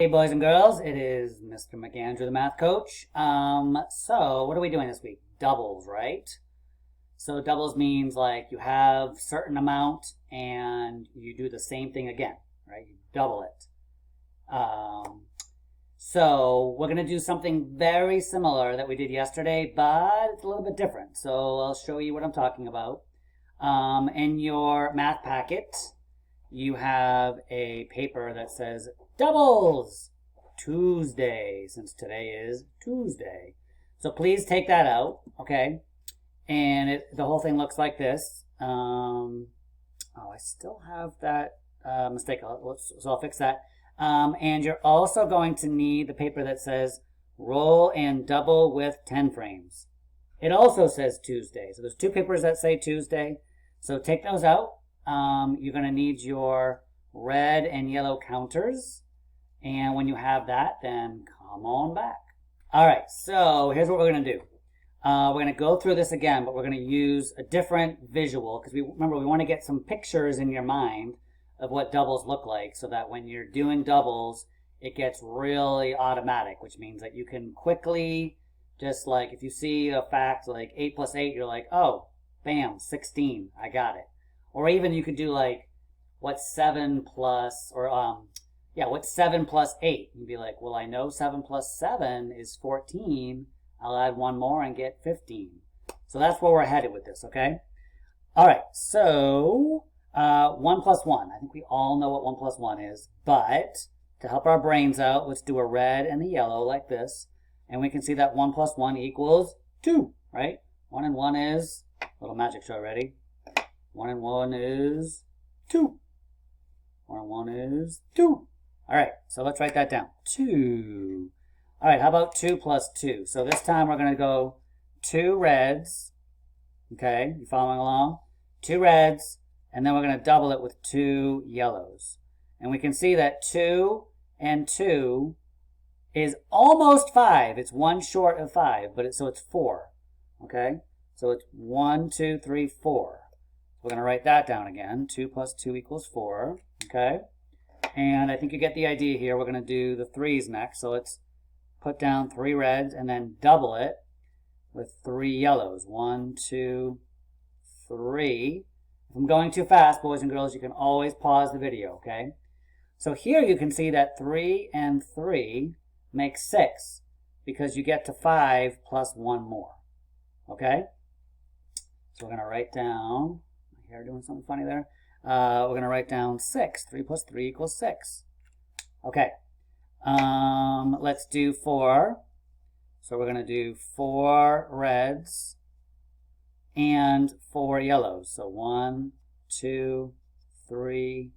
Hey boys and girls, it is Mr. McAndrew, the math coach. So what are we doing this week? Doubles, right? So doubles means like you have certain amount and you do the same thing again, right? You double it. So we're going to do something very similar that we did yesterday, but it's a little bit different. So I'll show you what I'm talking about. In your math packet, you have a paper that says doubles Tuesday, since today is Tuesday. So please take that out, okay? And the whole thing looks like this. Oh, I still have that mistake, so I'll fix that. And you're also going to need the paper that says roll and double with 10 frames. It also says Tuesday. So there's two papers that say Tuesday. So take those out. You're going to need your red and yellow counters. And when you have that, then come on back. All right, so here's what we're going to do. We're going to go through this again, but we're going to use a different visual because remember, we want to get some pictures in your mind of what doubles look like so that when you're doing doubles, it gets really automatic, which means that you can quickly, just like if you see a fact like 8 plus 8, you're like, oh, bam, 16, I got it. Or even you could do like, what's 7 plus, or what's 7 plus 8? You'd be like, well, I know 7 plus 7 is 14. I'll add one more and get 15. So that's where we're headed with this, okay? All right, so 1 plus 1. I think we all know what 1 plus 1 is, but to help our brains out, let's do a red and a yellow like this. And we can see that 1 plus 1 equals 2, right? 1 and 1 is, little magic show, ready? 1 and 1 is 2. 1 and 1 is 2. All right, so let's write that down. 2. All right, how about 2 plus 2? So this time we're going to go 2 reds. Okay, you following along? 2 reds, and then we're going to double it with 2 yellows. And we can see that 2 and 2 is almost 5. It's 1 short of 5, but so it's 4. Okay, so it's 1, 2, 3, 4. We're going to write that down again. 2 plus 2 equals 4. Okay, and I think you get the idea here. We're going to do the 3's next. So let's put down 3 reds and then double it with 3 yellows. 1, 2, 3. If I'm going too fast, boys and girls, you can always pause the video, okay? So here you can see that 3 and 3 make 6 because you get to 5 plus 1 more, okay? So we're going to write down, my hair doing something funny there. We're going to write down 6. 3 plus 3 equals 6. Okay. Let's do 4. So we're going to do 4 reds and 4 yellows. So 1, 2, 3,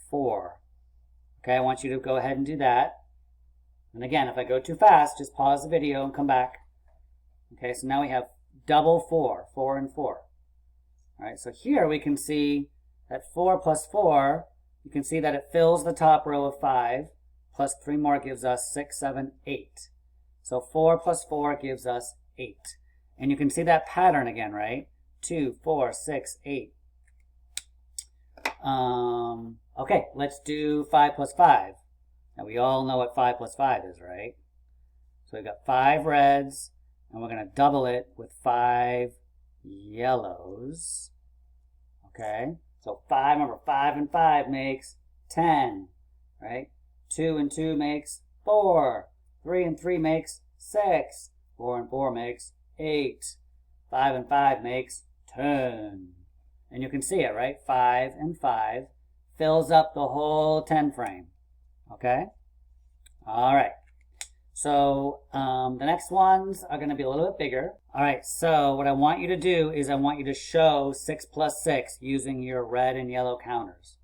4. Okay, I want you to go ahead and do that. And again, if I go too fast, just pause the video and come back. Okay, so now we have double 4, 4 and 4. All right, so here we can see that 4 plus 4, you can see that it fills the top row of 5, plus 3 more gives us 6, 7, 8. So 4 plus 4 gives us 8. And you can see that pattern again, right? 2, 4, 6, 8. Okay, let's do 5 plus 5. Now we all know what 5 plus 5 is, right? So we've got 5 reds, and we're going to double it with 5 yellows. Okay, so 5, remember 5 and 5 makes 10, right? 2 and 2 makes 4. 3 and 3 makes 6. 4 and 4 makes 8. 5 and 5 makes 10. And you can see it, right? 5 and 5 fills up the whole 10 frame. Okay? All right. So the next ones are going to be a little bit bigger. All right, so what I want you to do is I want you to show 6 plus 6 using your red and yellow counters.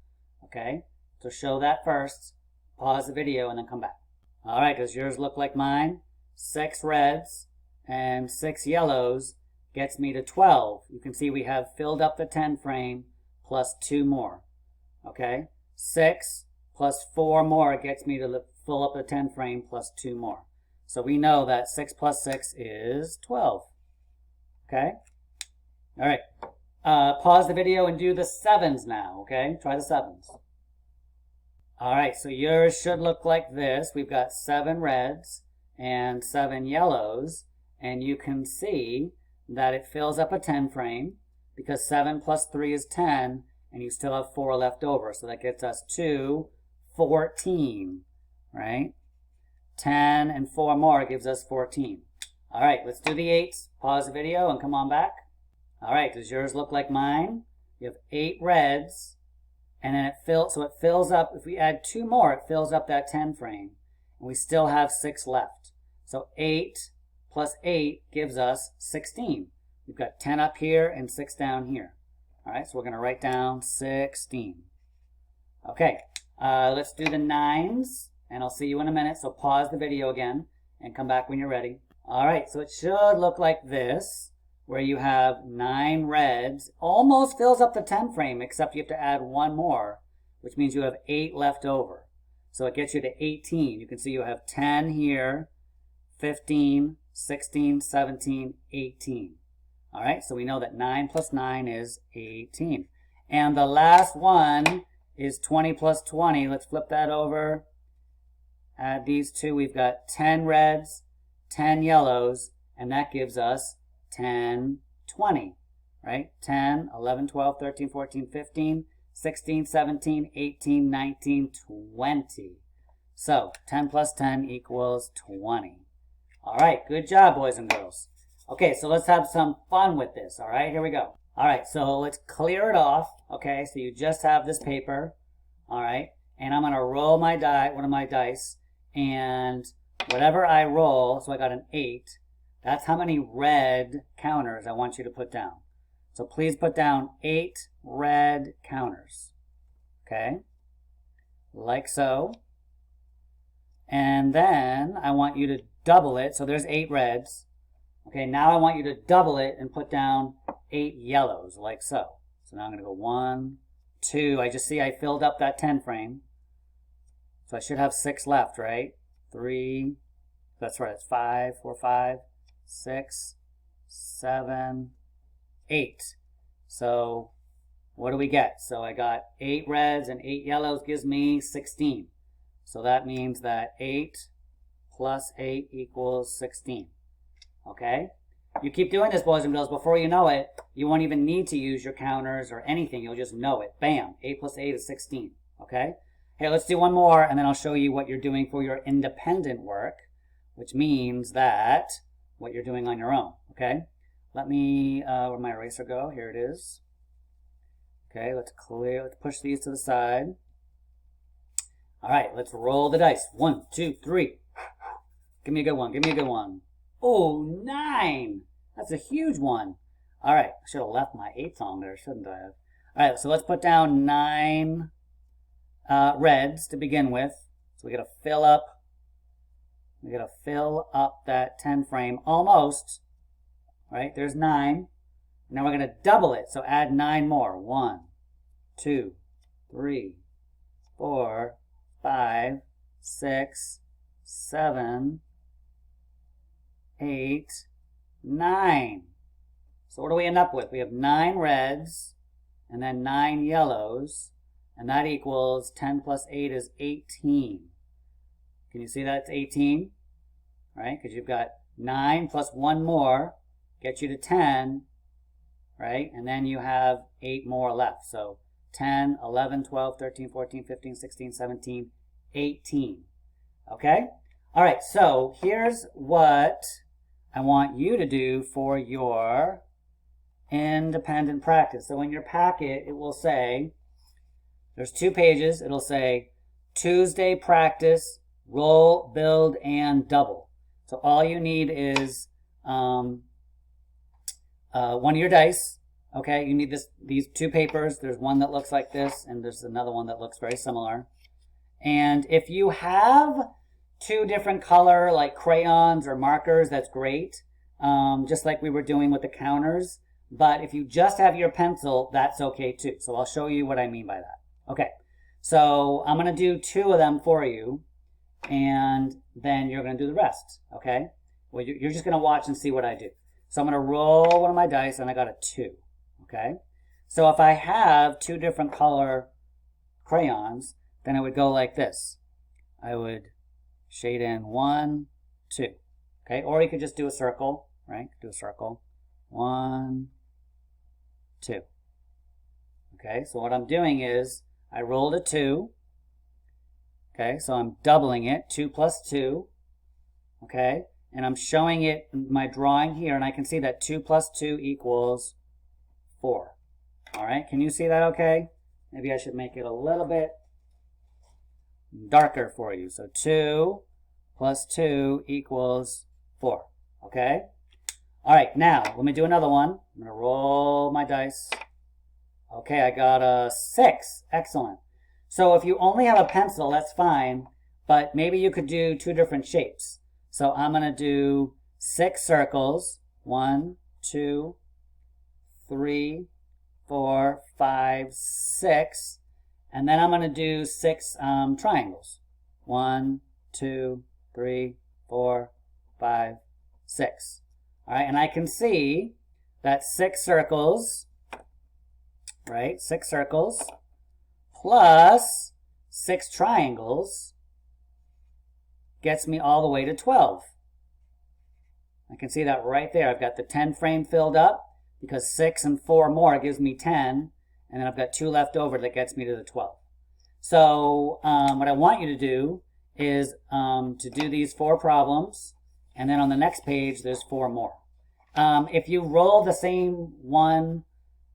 Okay? So show that first. Pause the video and then come back. All right, does yours look like mine? 6 reds and 6 yellows gets me to 12. You can see we have filled up the 10 frame plus 2 more. Okay? 6 plus 4 more gets me to fill up the 10 frame plus 2 more. So we know that 6 plus 6 is 12. Okay? All right. Pause the video and do the 7s now, okay? Try the 7s. All right, so yours should look like this. We've got 7 reds and 7 yellows, and you can see that it fills up a 10 frame because 7 plus 3 is 10, and you still have 4 left over. So that gets us to 14, right? 10 and 4 more gives us 14. All right, let's do the 8s. Pause the video and come on back. All right, does yours look like mine? You have 8 reds, and then it fills up. If we add 2 more, it fills up that 10 frame, and we still have 6 left. So 8 plus 8 gives us 16. We've got 10 up here and 6 down here. All right, so we're going to write down 16. Okay, let's do the 9s, and I'll see you in a minute. So pause the video again and come back when you're ready. All right, so it should look like this, where you have 9 reds. Almost fills up the 10 frame, except you have to add 1 more, which means you have 8 left over. So it gets you to 18. You can see you have 10 here, 15, 16, 17, 18. All right, so we know that 9 plus 9 is 18. And the last one is 20 plus 20. Let's flip that over. Add these two. We've got 10 reds, 10 yellows, and that gives us 10, 20, right? 10, 11, 12, 13, 14, 15, 16, 17, 18, 19, 20. So 10 plus 10 equals 20. All right, good job, boys and girls. Okay, so let's have some fun with this. All right, here we go. All right, so let's clear it off. Okay, so you just have this paper. All right, and I'm going to roll my die, one of my dice, and whatever I roll, so I got an 8, that's how many red counters I want you to put down. So please put down 8 red counters. Okay, like so. And then I want you to double it. So there's 8 reds. Okay, now I want you to double it and put down 8 yellows, like so. So now I'm going to go 1, 2. I just see I filled up that 10 frame. So I should have 6 left, right? 3. That's right. It's 5, 4, 5, 6, 7, 8. So what do we get? So I got 8 reds and 8 yellows gives me 16. So that means that 8 plus 8 equals 16. Okay? You keep doing this, boys and girls. Before you know it, you won't even need to use your counters or anything. You'll just know it. Bam! 8 plus 8 is 16. Okay? Hey, let's do one more, and then I'll show you what you're doing for your independent work, which means that what you're doing on your own. Okay? Let me, where'd my eraser go? Here it is. Okay, let's push these to the side. All right, let's roll the dice. 1, 2, 3. Give me a good one. Give me a good one. Oh, 9. That's a huge one. All right, I should have left my 8s on there, shouldn't I have? All right, so let's put down 9 reds to begin with. So we got to fill up. We got to fill up that 10 frame almost. Right, there's 9. Now we're going to double it. So add 9 more. 1, 2, 3, 4, 5, 6, 7, 8, 9. So what do we end up with? We have 9 reds and then 9 yellows, and that equals 10 plus 8 is 18. Can you see that? It's 18, right? Because you've got 9 plus 1 more gets you to 10, right? And then you have 8 more left. So 10, 11, 12, 13, 14, 15, 16, 17, 18. Okay? All right, so here's what I want you to do for your independent practice. So in your packet, it will say, there's 2 pages. It'll say Tuesday practice, roll, build, and double. So all you need is one of your dice. Okay, you need these 2 papers. There's one that looks like this, and there's another one that looks very similar. And if you have 2 different color, like crayons or markers, that's great. Just like we were doing with the counters. But if you just have your pencil, that's okay too. So I'll show you what I mean by that. Okay, so I'm going to do 2 of them for you, and then you're going to do the rest. Okay, well, you're just going to watch and see what I do. So I'm going to roll one of my dice, and I got a 2. Okay, so if I have 2 different color crayons, then it would go like this. I would shade in 1, 2. Okay, or you could just do a circle, right? Do a circle. 1, 2. Okay, so what I'm doing is I rolled a 2. Okay, so I'm doubling it, 2 plus 2. Okay, and I'm showing it in my drawing here, and I can see that 2 plus 2 equals 4. All right, can you see that okay? Maybe I should make it a little bit darker for you. So 2 plus 2 equals 4. Okay? All right, now let me do another one. I'm going to roll my dice. Okay, I got a 6. Excellent. So if you only have a pencil, that's fine, but maybe you could do 2 different shapes. So I'm going to do 6 circles. 1, 2, 3, 4, 5, 6. And then I'm going to do 6 triangles. 1, 2, 3, 4, 5, 6. All right, and I can see that 6 circles, right? 6 circles plus 6 triangles gets me all the way to 12. I can see that right there. I've got the 10 frame filled up because 6 and 4 more gives me 10. And then I've got 2 left over that gets me to the 12. So what I want you to do is to do these 4 problems. And then on the next page, there's 4 more. If you roll the same one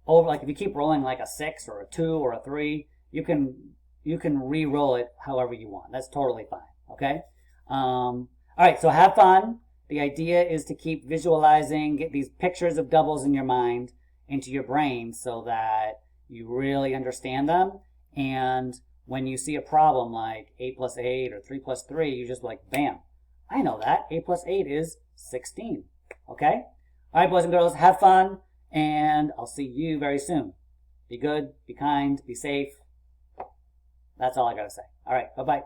over, like if you keep rolling like a 6 or a 2 or a 3, you can re-roll it however you want. That's totally fine, okay? All right, so have fun. The idea is to keep visualizing, get these pictures of doubles in your mind into your brain so that you really understand them. And when you see a problem like 8 plus 8 or 3 plus 3, you just like, bam, I know that. 8 plus 8 is 16, okay? All right, boys and girls, have fun, and I'll see you very soon. Be good, be kind, be safe. That's all I got to say. All right, bye-bye.